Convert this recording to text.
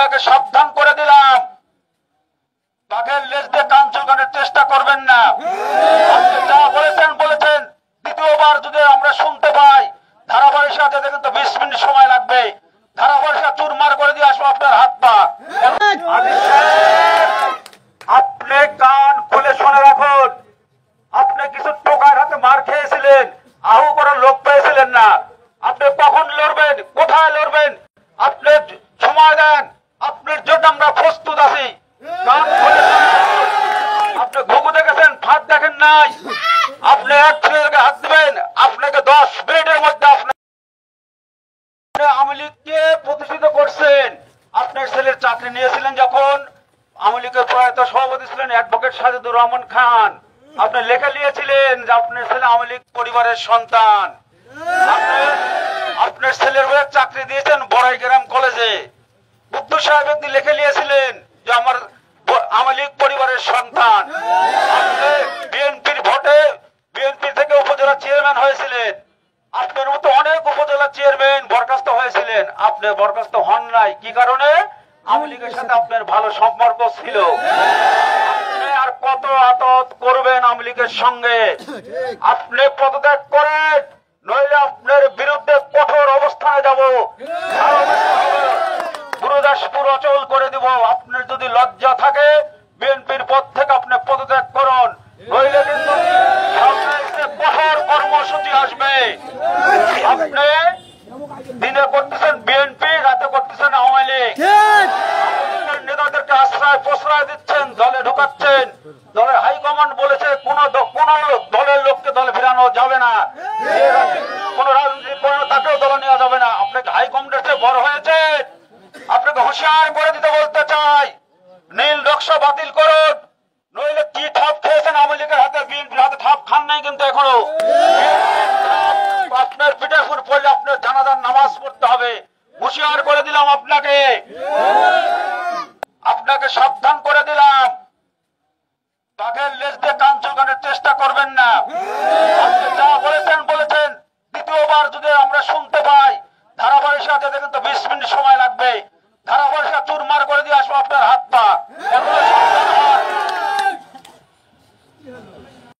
আপনাকে সাবধান করে দিলাম, বাঘের লেজ দিয়ে কান চুলকানোর চেষ্টা করবেন না। আপনি যা বলেছেন দ্বিতীয়বার যদি আমরা শুনতে পাই, ধারাবাহিক সাথে কিন্তু 20 মিনিট সময় লাগবে। ধারাবাহিক চুরমার করে দিয়ে আসবো আপনার হাত পা। আপনি কান খুলে শুনে রাখুন, আপনি কিছু টোকার হাতে মার খেয়েছিলেন, আহু করার লোক পেয়েছিলেন না। আপনি কখন লড়বেন, কোথায় লড়বেন, আপনি সময় দেন, আপনার জন্য আমরা প্রস্তুত আছি। কান খুলে আপনি ঘুঘু দেখেছেন, ফাঁদ দেখেন নাই। আপনি এক ছেলেকে হাত দিবেন, আপনাকে 10 মিনিটের মধ্যে আপনার আওয়ামী লীগকে প্রতিষ্ঠিত করছেন। আপনার ছেলের চাকরি নিয়েছিলেন যখন, আওয়ামী লীগের প্রয়াত সভাপতি ছিলেন অ্যাডভোকেট সাজিদুর রহমান খান। আপনি লেখা নিয়েছিলেন যে আপনার ছেলে আওয়ামী লীগ পরিবারের সন্তান। আপনার ছেলের বইয়ের চাকরি দিয়েছেন বড়াইগ্রাম কলেজে। বুদ্ধ সাহেব একদিন লেখে নিয়েছিলেন যে আমার আওয়ামী লীগ পরিবারের সন্তান। আপনি বিএনপির ভোটে বিএনপি থেকে উপজেলা চেয়ারম্যান হয়েছিলেন। আপনার মতো অনেক উপজেলা চেয়ারম্যান বরখাস্ত হয়েছিলেন, আপনি বরখাস্ত হন নাই। কি কারণে? আওয়ামী লীগের সাথে আপনার ভালো সম্পর্ক ছিল। আপনি আর কত আতত করবেন আওয়ামী লীগের সঙ্গে? আপনি পদত্যাগ করেন, নইলে আপনার বিরুদ্ধে কঠোর অবস্থানে যাব, গুরুদাসপুর অচল করে দিব। আপনার যদি লজ্জা থাকে বিএনপির পদ থেকে আপনি পদত্যাগ করুন, নইলে কিন্তু কঠোর কর্মসূচি আসবে। আপনি দিনে করতেছেন বিএনপি, রাতে করতেছেন আওয়ামী লীগ। নেতাদেরকে আশ্রয় প্রশ্রয় দিচ্ছেন, দলে ঢোকাচ্ছেন। দলের হাইকমান্ড বলেছে কোন দলের লোককে দলে ফেরানো যাবে না, কোন রাজনীতি করে তাকেও দলে নেওয়া যাবে না। আপনাকে হাইকমান্ডের চেয়ে বড় হয়েছে, আপনাকে হুঁশিয়ার করে দিতে বলতে চাই, নীল নকশা বাতিল করুন, নইলে কি ঠাপ খেয়েছেন আওয়ামী লীগের হাতে, বিএনপির হাতে ঠাপ খান নাই কিন্তু এখনো। আপনার পিঠের উপর পড়লে আপনার জানাজার নামাজ পড়তে হবে। হুঁশিয়ার করে দিলাম আপনাকে, আপনাকে সাবধান করে দিলাম, বাঘের লেজ দিয়ে কান চুলকানোর চেষ্টা করবেন না। আপনি যা বলেছেন দ্বিতীয়বার যদি আমরা শুনতে পাই, ধারাবাহিক সাথে কিন্তু 20 মিনিট সময় লাগবে। ধারাবাহিক চুরমার করে দিয়ে আসবো আপনার হাত পা।